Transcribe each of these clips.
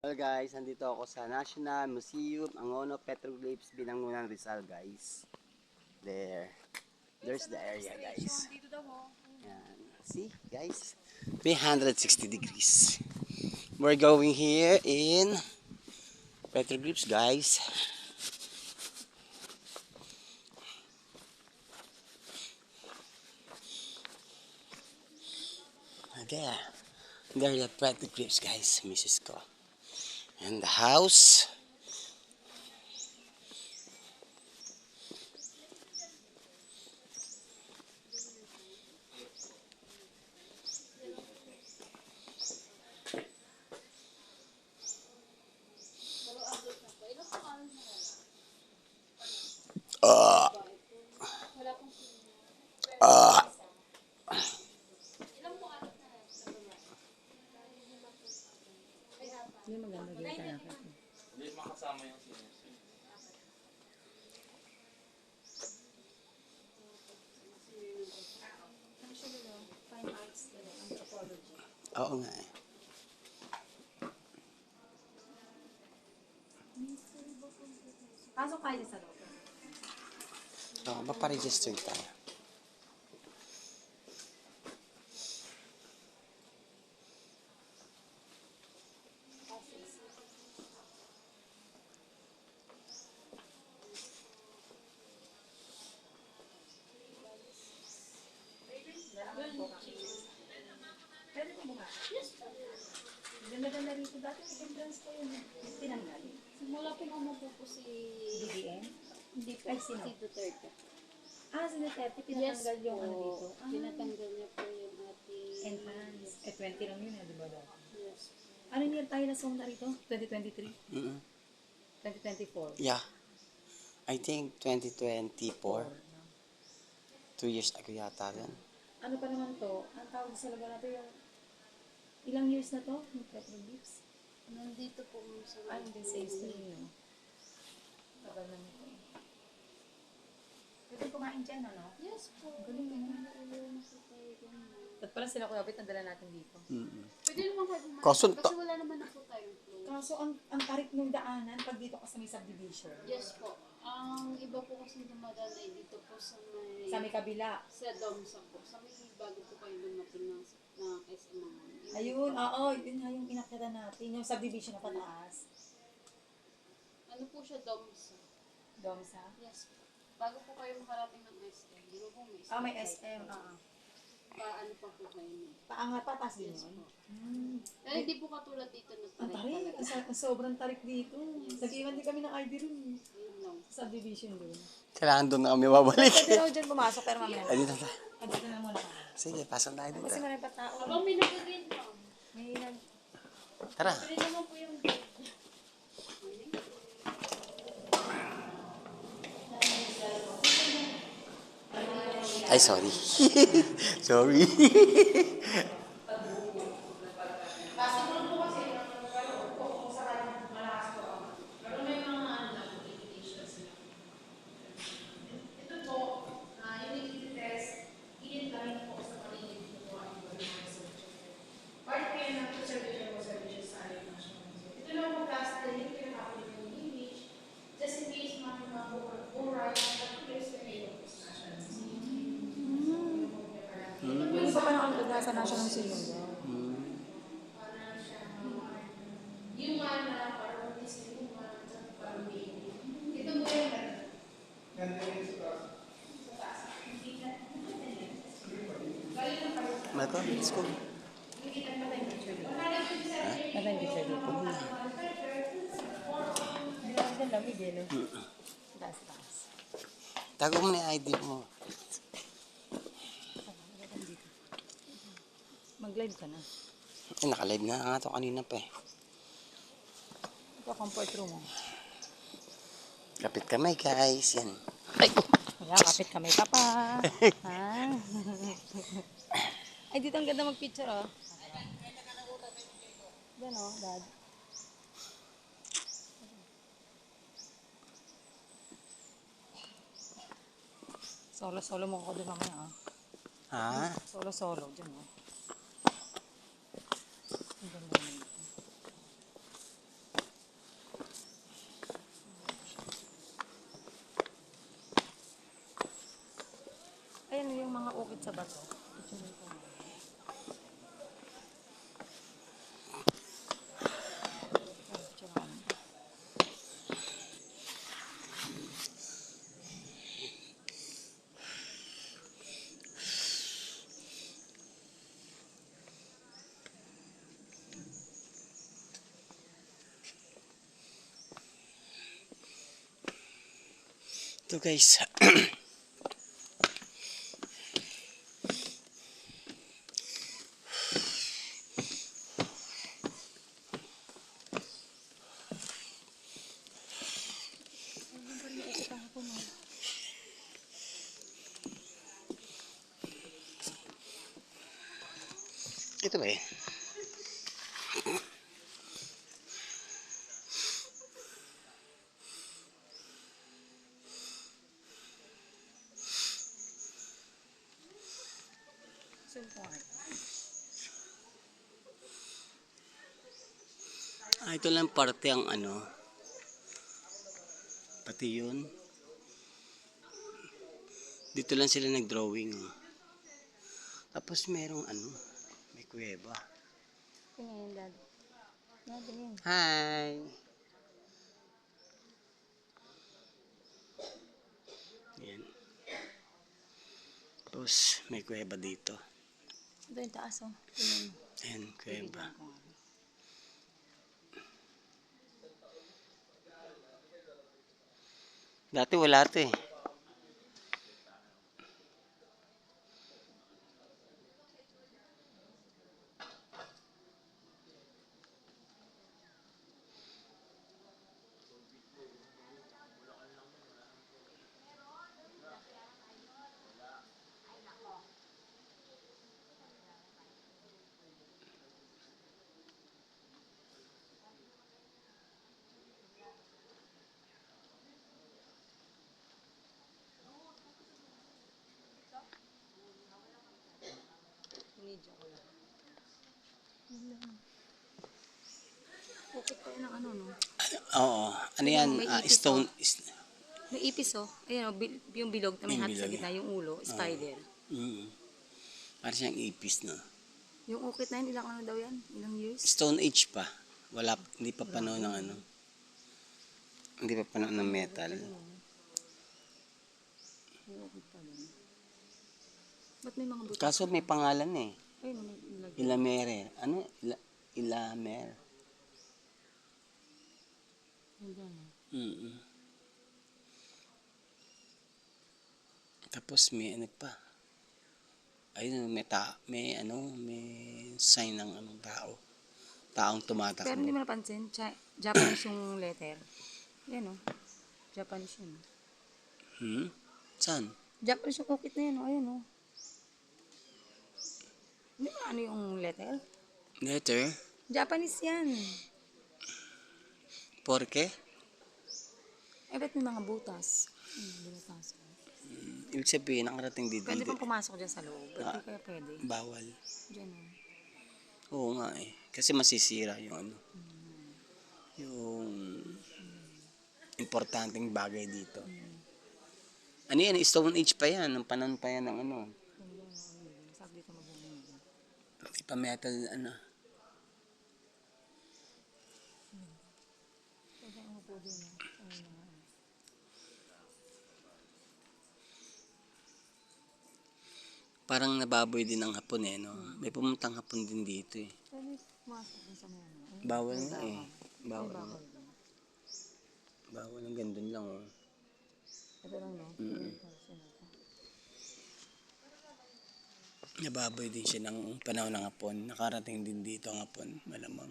Well guys, nandito ako sa National Museum Angono Petroglyphs Binangonan Rizal guys. There's the area guys. Yan. See guys, 360 degrees. We're going here in Petroglyphs guys. There the Petroglyphs guys, Mrs. Ko. And the house. Uh, uh, Hindi maganda gawin tayo. Hindi makasama yung senior. Fine arts din, anthropology. Oo nga eh. Pasok kayo sa loob. Maparegister tayo. Pwede mo buka? Yes. Ganda-ganda rito. Dati entrance ko yun. Tinanggal. Simula pinumupo po si BBM? hindi po, Ay, sino? si Duterte. Ah, si Duterte. Pinatanggal yung ano dito. Ah, Pinatanggal niya po yung ating entrance. 20 lang yun, di ba dati? Yes. Ano year tayo na song na rito? 2023? Mm-mm. 2024? Yeah. I think 2024. 2 years ago yata rin. Ano pa naman to? Ang tawag sa lugar na to yung ilang years na to? Yung Petroglyphs? Nandito po sa Ay, hindi sa history no? Tagal na nito. Pwede kumain dyan, ano? Yes po. Galing mo. At pala sila Kuya Bit, nadala natin dito. Mm-mm. Pwede naman kayo kumain. Kaso Kasi wala naman na po tayong flow. Kaso ang tarik ng daanan pag dito ka sa may subdivision. Yes po. Ang iba po kasi dumadaan ay dito po sa may... Sa may kabila. Sa Domsa po. Sa may bago po kayo dumating ng SM Mangon. Ayun, oo, yun nga yung inakyatan natin. Yung subdivision na pataas. Ano po siya, Domsa? Domsa. Yes po. Bago po kayo makarating ng SM. Di ba po may SM? Ah, may SM. Paano pa po kayo nun? Paangat, pataas din Yes yun. po. Pero hindi po katulad dito na Ang tarik tarik. talaga. Ang sobrang tarik dito. Nag-iwan din kami ng ID rin. Yun lang. Sa subdivision doon. Kailangan doon na kami babalik. Pwede raw dyan pumasok pero mamaya. Ay, dito na. Dito na muna. Sige, pasok tayo dito. Kasi marami pa tao. Habang may nag-green pa. May nag... Tara. Pwede naman po yung green. Ay, sorry. Sorry. Hindi pa parang ang nasa National Museum. Marco, let's go. Maganda picture dito. Ang lamig eh, no? Taas. Tago mo na yung ID mo. Mag-live ka na. Eh, naka-live na nga to kanina pa eh. Ito comfort room mo. Kapit kamay guys. Yan. Wala, kapit kamay ka pa. Ha? Ay, dito ang ganda mag-picture, oh. Diyan, oh, dad. Solo-solo mo ako doon mamaya, oh. Ha? Solo-solo, dyan, oh. Ang ganda naman. to. Picture ko. Picture ko. Ito guys. Ito ba eh? Ito lang parte ang ano. Pati yun. Dito lang sila nag-drawing. Oh. Tapos merong ano. May kuweba. Tingnan, Dad. Tingnan. Hi! Yan. Tapos may kuweba dito. Ito yung taas, oh. Tingnan. Ayan, kuweba. Dati wala ito eh. Bukit pa yun ang ano, no? Oo. Ano yan? May ipis, Stone. May ipis, oh. Ayun, oh, yung bilog na may Yung hat sa bilog. gitna, yung ulo, spider. Parang siyang ipis, no? Yung ukit na yun, ilang ano daw yan? Ilang years? Stone Age pa. Wala, hindi pa panahon ng ano. Hindi pa panahon ng metal. May ukit pa din. Ba't may mga butas? Kaso may pangalan eh. Ayun, may ilagay. Ilamere. Ano? Ilamer. Ayan, Mm. Tapos may ano pa. Ayun, may sign ng anong tao. Taong tumatakbo. Pero hindi mo napansin, Japanese yung letter. Yan, oh. Japanese yun. Saan? Japanese yung ukit na yan, oh. Ayun, oh. Hindi mo ano yung letter? Letter? Japanese yan. Porke? Eh, ba't may mga butas? Butas. Ibig sabihin, nakarating dito. Pwede pang pumasok dyan sa loob. Ba't di kaya pwede? Bawal. Diyan, oh. Oo nga eh. Kasi masisira yung ano. Yung importanteng bagay dito. Ano yan? Stone Age pa yan. Ang panahon pa yan ng ano. Sabi dito mag-ano. Hindi pa metal ano. Pwede ang upo din, oh. Parang nababoy din ang hapon eh, no? May pumuntang hapon din dito eh. Pwede pumasok din sa mga ano. Bawal nga eh. Bawal nga. Bawal din. Bawal ang gandun lang oh. Ito lang, no? Nababoy din siya ng panahon ng hapon. Nakarating din dito ang hapon, malamang.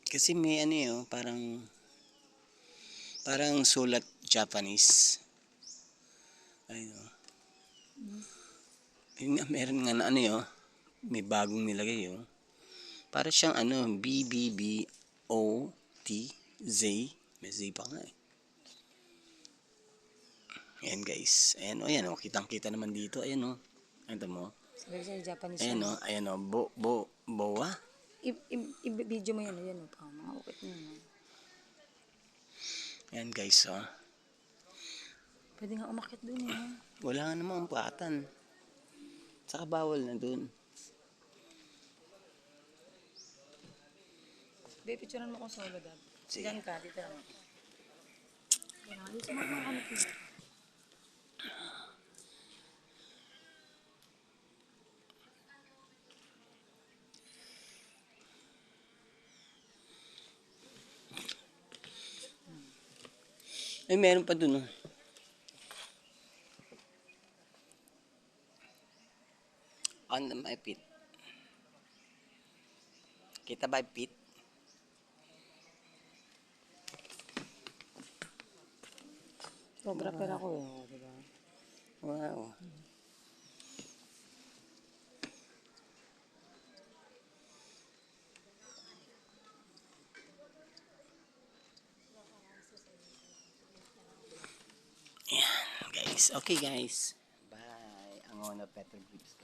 Kasi may ano yun, parang sulat Japanese. Ayun oh. Yun nga, meron nga na ano yun, may bagong nilagay yun. Para siyang ano, BBBOTZ. May Z pa nga eh. Ayan guys. Ayan o, ayan o. Kitang-kita naman dito. Ayan o. Ito mo. Sabi ko sa'yo, Japanese Ayan yan. o. Ayan o. Boa? I-video mo yan, yan o. Mga ukit na yun. Ayan guys o. Pwede nga umakit dun eh. Wala nga namang umpatan. Saka bawal na dun. Babe, picturean mo kung solo, Dad. Sige. Diyan ka, dito lang. Yan, ayos mo mga ano ko. Ay, meron pa dun, oh. On my feet. Kita ba yung feet? Photographer ako eh, di ba? Wow. Ayan, guys. Okay, guys. Bye. Ang honor Petroglyphs.